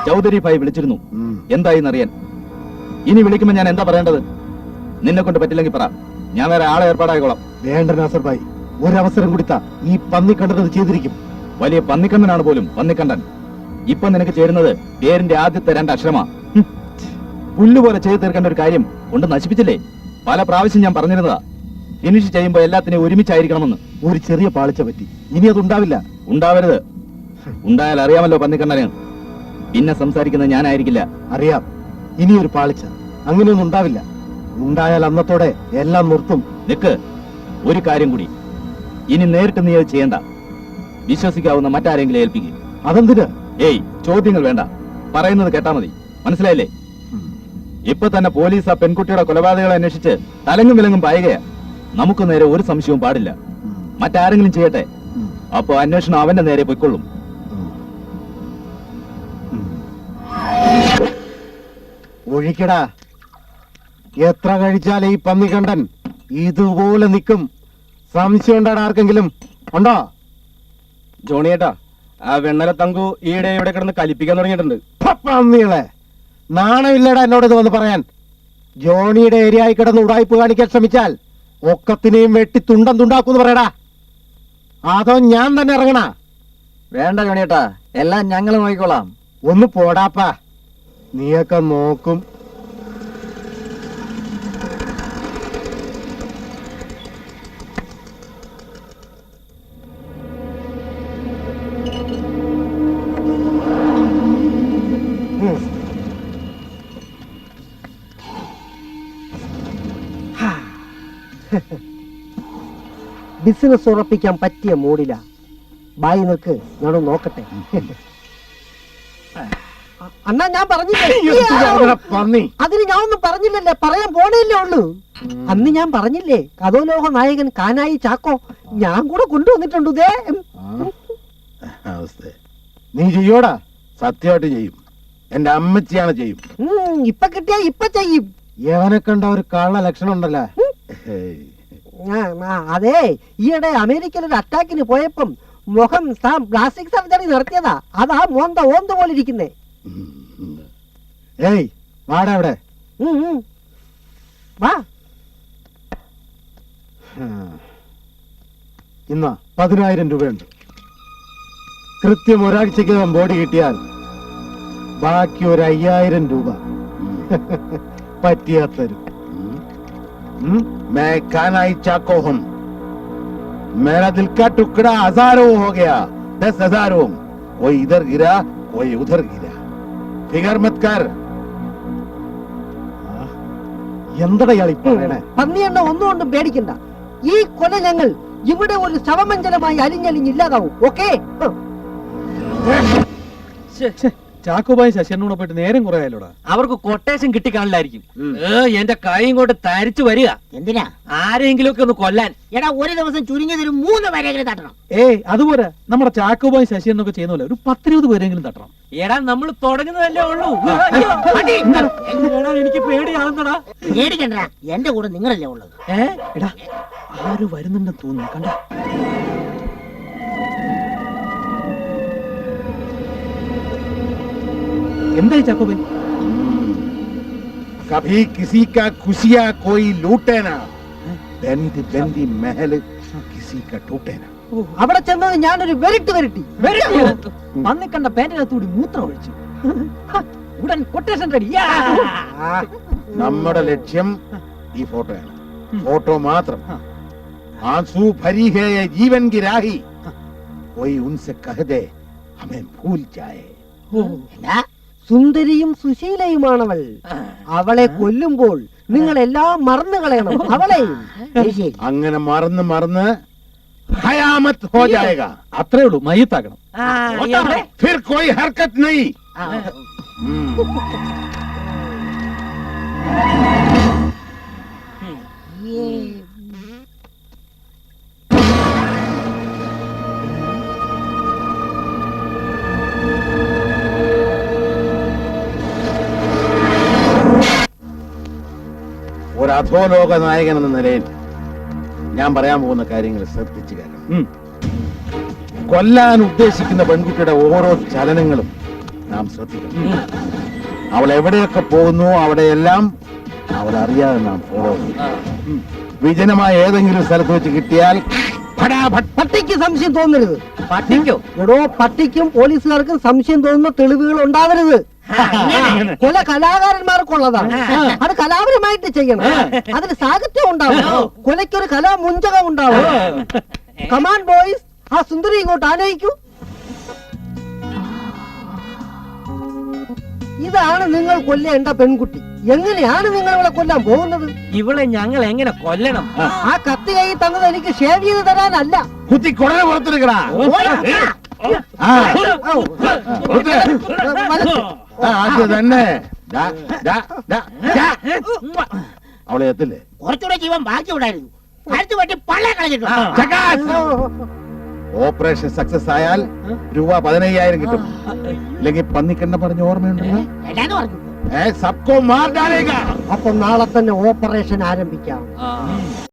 ചൗധരി ഭായി വിളിച്ചിരുന്നു. എന്തായിന്നറിയാൻ. ഇനി വിളിക്കുമ്പോ ഞാൻ എന്താ പറയേണ്ടത്? നിന്നെ കൊണ്ട് പറ്റില്ലെങ്കിൽ പറ, ഞാൻ വേറെ ആളെ ഏർപ്പാടായിക്കോളാം. വേണ്ട നാസർ ഭായി, ഒരവസരം കൊടുത്താ ഈ പന്നിക്കണ്ടത് ചെയ്തിരിക്കും. വലിയ പന്നിക്കണ്ടനാണ് പോലും പന്നിക്കണ്ടൻ. ഇപ്പൊ നിനക്ക് ചേരുന്നത് പേരിന്റെ ആദ്യത്തെ 2 അക്ഷരമാ. പുല്ലുപോലെ ചെയ്തു തീർക്കേണ്ട ഒരു കാര്യം കൊണ്ട് നശിപ്പിച്ചില്ലേ? പല പ്രാവശ്യം ഞാൻ പറഞ്ഞിരുന്നതാ, ഫിനിഷ് ചെയ്യുമ്പോ എല്ലാത്തിനെയും ഒരുമിച്ചായിരിക്കണമെന്ന്. ഒരു ചെറിയ പാളിച്ച പറ്റി, ഇനി അതുണ്ടാവില്ല. ഉണ്ടാവരുത്. ഉണ്ടായാൽ അറിയാമല്ലോ പന്നിക്കണ്ണന്. പിന്നെ സംസാരിക്കുന്നത് ഞാനായിരിക്കില്ല. അറിയാം, ഇനിയൊരു പാളിച്ച. അങ്ങനെയൊന്നും ഉണ്ടാവില്ല. ഉണ്ടായാൽ അന്നത്തോടെ എല്ലാം നിർത്തും. നിക്ക്, ഒരു കാര്യം കൂടി. ഇനി നേരിട്ട് നീ അത് ചെയ്യണ്ട. വിശ്വസിക്കാവുന്ന മറ്റാരെങ്കിലും ഏൽപ്പിക്കും. അതെന്തിന്? ഏയ്, ചോദ്യങ്ങൾ വേണ്ട, പറയുന്നത് കേട്ടാ മതി. മനസ്സിലായില്ലേ? ഇപ്പൊ തന്നെ പോലീസ് ആ പെൺകുട്ടിയുടെ കൊലപാതകളെ അന്വേഷിച്ച് തലങ്ങും വിലങ്ങും പായുകയാ. നമുക്ക് നേരെ ഒരു സംശയവും പാടില്ല. മറ്റാരെങ്കിലും ചെയ്യട്ടെ, അപ്പൊ അന്വേഷണം അവന്റെ നേരെ പൊയ്ക്കൊള്ളും. ഒഴിക്കടാ. എത്ര കഴിച്ചാലേ ഈ പന്നിക്കണ്ടൻ ഇതുപോലെ നിൽക്കും? സംശയം ഉണ്ടാടാ ആർക്കെങ്കിലും? ഉണ്ടോ? ജോണിയേട്ടാ, ആ വെണ്ണല തങ്കു ഈയിടെ ഇവിടെ കിടന്ന് കലിപ്പിക്കാൻ തുടങ്ങിയിട്ടുണ്ട്. പന്നികളെ, നാണമില്ലടാ എന്നോട് ഇത് വന്ന് പറയാൻ. ജോണിയുടെ ഏരിയയിൽ കിടന്ന് ഉടായ്പ് കാണിക്കാൻ ശ്രമിച്ചാൽ ഒക്കത്തിനെയും വെട്ടി തുണ്ടം തുണ്ടാക്കൂന്ന് പറയടാ. അതോ ഞാൻ തന്നെ ഇറങ്ങണ? വേണ്ട ജോണിയേട്ടാ, എല്ലാം ഞങ്ങൾ നോക്കിക്കോളാം. ഒന്ന് പോടാപ്പാ, നീയൊക്കെ നോക്കും. ബിസിനസ് ഉറപ്പിക്കാൻ പറ്റിയ മൂടില. ബായി നിൽക്ക്, ഞാൻ നോക്കട്ടെ. അണ്ണാ, ഞാൻ പറഞ്ഞില്ലേ? അതിന് ഞാൻ ഒന്നും പറഞ്ഞില്ലല്ലേ, പറയാൻ പോണേല്ലേ ഉള്ളൂ. അന്ന് ഞാൻ പറഞ്ഞില്ലേ, കഥോലോക നായകൻ കാനായി ചാക്കോ ഞാൻ കൂടെ കൊണ്ടുവന്നിട്ടുണ്ട്. നീ ചെയ്യോടാ? സത്യമായിട്ട് ചെയ്യും. എന്റെ അമ്മച്ചിയാണ് ചെയ്യും. ഇപ്പൊ കിട്ടിയാ ഇപ്പൊ ചെയ്യും. യവനെ കണ്ട ഒരു കള്ള ലക്ഷണം ഉണ്ടല്ലേ? അതെ, ഈയിടെ അമേരിക്കയിൽ ഒരു അറ്റാക്കിന് പോയപ്പം മുഖം പ്ലാസ്റ്റിക് സർജറി നടത്തിയതാ. അതാ മോന്ത ഓന്ത പോലെ ഇരിക്കുന്നേ. ഏയ്, വാടാ അവിടെ. വാ. ഇന്ന 10,000 രൂപയുണ്ട്. കൃത്യം ഒരാഴ്ചക്കകം ബോഡി കിട്ടിയാൽ ബാക്കി ഒരു 5,000 രൂപ പറ്റിയാ തരും. मैं कानाई चाको हूं. मेरा दिल का टुकड़ा हजारों हो गया, 10,000. कोई इधर गिरा, कोई उधर गिरा. फिगर मत कर. എന്തടാ ഇയാളീ പറയണേ? പന്നിയെണ്ണ ഒന്നുകൊണ്ടും പേടിക്കണ്ട. ഈ കൊല ഞങ്ങൾ ഇവിടെ ഒരു ശവമഞ്ചലമായി അലിഞ്ഞലിഞ്ഞില്ലാതാവും. ഓക്കേ? ചാക്കോബായി ശശിയണ്ണൂടെ പോയിട്ട് നേരം കുറയാലോടാ. അവർക്ക് കൊട്ടേഷൻ കിട്ടിക്കാണില്ലായിരിക്കും. എന്റെ കൈ ഇങ്ങോട്ട് തരിച്ചു വരിക. എന്തിനാ? ആരെങ്കിലും ഒക്കെ ഒന്ന് കൊല്ലാൻ. എടാ, ഒരു ദിവസം ചുരുങ്ങിയതൊരു 3 പേരെങ്കിലും തട്ടണം. ഏയ്, അതുപോലെ നമ്മുടെ ചാക്കോബായി ശശിയണ്ണൊക്കെ ചെയ്യുന്നില്ല, ഒരു 10-20 പേരെങ്കിലും തട്ടണം. എടാ, നമ്മൾ തുടങ്ങുന്നതല്ലേ ഉള്ളൂ. എനിക്ക് പേടിയാവുന്നടാ. പേടിക്കണ്ട, എന്റെ കൂടെ നിങ്ങളല്ലേ ഉള്ളത്. എടാ, ആരും വരുന്നുണ്ടെന്ന് തോന്നുന്നു. കണ്ട എന്തായി ചാക്കോബായി? कभी किसी का खुशियां कोई लूटे ना, बंदी बंदी महल किसी का टूटे ना. അവിടെ ചെന്നത് ഞാനൊരു വെരിട്ടി പന്നിക്കണ്ട പാന്റിനകത്തൂടി മൂത്രം ഒഴിച്ചു. ഉടൻ കൊട്ടേഷൻ റെഡി. നമ്മുടെ ലക്ഷ്യം ഈ ഫോട്ടോയാണ്. ഫോട്ടോ മാത്രം. आंसू भरी है ये जीवन की राही, कोई उनसे कह दे हमें भूल जाए. സുന്ദരിയും സുശീലയുമാണവൾ. അവളെ കൊല്ലുമ്പോൾ നിങ്ങൾ എല്ലാം മറന്നു കളയണം. അവളെയും അങ്ങനെ മറന്ന് മറന്ന് ഖയാമത്ത് ഹോ ജായേഗാ. അത്രേ ഉള്ളൂ, മയ്യത്താക്കണം. फिर कोई हरकत नहीं. ഒരു അധോലോക നായകൻ എന്ന നിലയിൽ ഞാൻ പറയാൻ പോകുന്ന കാര്യങ്ങൾ ശ്രദ്ധിച്ചു കേൾക്കണം. കൊല്ലാൻ ഉദ്ദേശിക്കുന്ന പെൺകുട്ടിയുടെ ഓരോ ചലനങ്ങളും നാം ശ്രദ്ധിക്കണം. അവൾ എവിടെയൊക്കെ പോകുന്നു അവിടെയെല്ലാം അവൾ അറിയാതെ നാം ഫോളോ ചെയ്യും. വിജനമായ ഏതെങ്കിലും സ്ഥലത്ത് വെച്ച് കിട്ടിയാൽ ഫടാഫട് പട്ടിക്ക് സംശയം തോന്നരുത്. പട്ടിക്കോ? എടോ, പട്ടിക്കും പോലീസുകാർക്കും സംശയം തോന്നുന്ന തെളിവുകൾ ഉണ്ടാവരുത്. കൊല കലാകാരന്മാർക്കുള്ളതാണ്. അത് കലാപരമായിട്ട് ചെയ്യണം. അതിന് സാഹിത്യം ഉണ്ടാവും. കൊലയ്ക്കൊരു കലാമുഞ്ചകം ഉണ്ടാവും. കമാൻ ബോയ്സ്, ആ സുന്ദരി ഇങ്ങോട്ട് ആനയിക്കൂ. ഇതാണ് നിങ്ങൾ കൊല്ലേണ്ട പെൺകുട്ടി. എങ്ങനെയാണ് നിങ്ങൾ അവളെ കൊല്ലാൻ പോകുന്നത്? ഇവളെ ഞങ്ങൾ എങ്ങനെ കൊല്ലണം? ആ കത്തി കൈ തന്നത് എനിക്ക് ഷേവ് ചെയ്ത് തരാനല്ല. കുത്തി കുടനെ പുറത്തെടുക്കടാ. ആ, ആദ്യം തന്നെ ദാ, ദാ, ദാ, ദാ. അവളെ എത്തില്ലേ? കുറച്ചുകൂടെ ജീവൻ ബാക്കി ഉണ്ടായിരുന്നു. കഴുത്ത് വെട്ടി പള്ളേ കളഞ്ഞിട്ടുണ്ട്. ചക്കാസ്. ഓപ്പറേഷൻ സക്സസ് ആയാൽ രൂപ 15,000 കിട്ടും. ഇല്ലെങ്കിൽ പന്നിക്കെണ്ണ പറഞ്ഞ ഓർമ്മയുണ്ടല്ലോ. ഏതാന്ന് പറഞ്ഞു. സബ്കോ മാർ ഡാലേഗാ. അപ്പൊ നാളെ തന്നെ ഓപ്പറേഷൻ ആരംഭിക്കാം.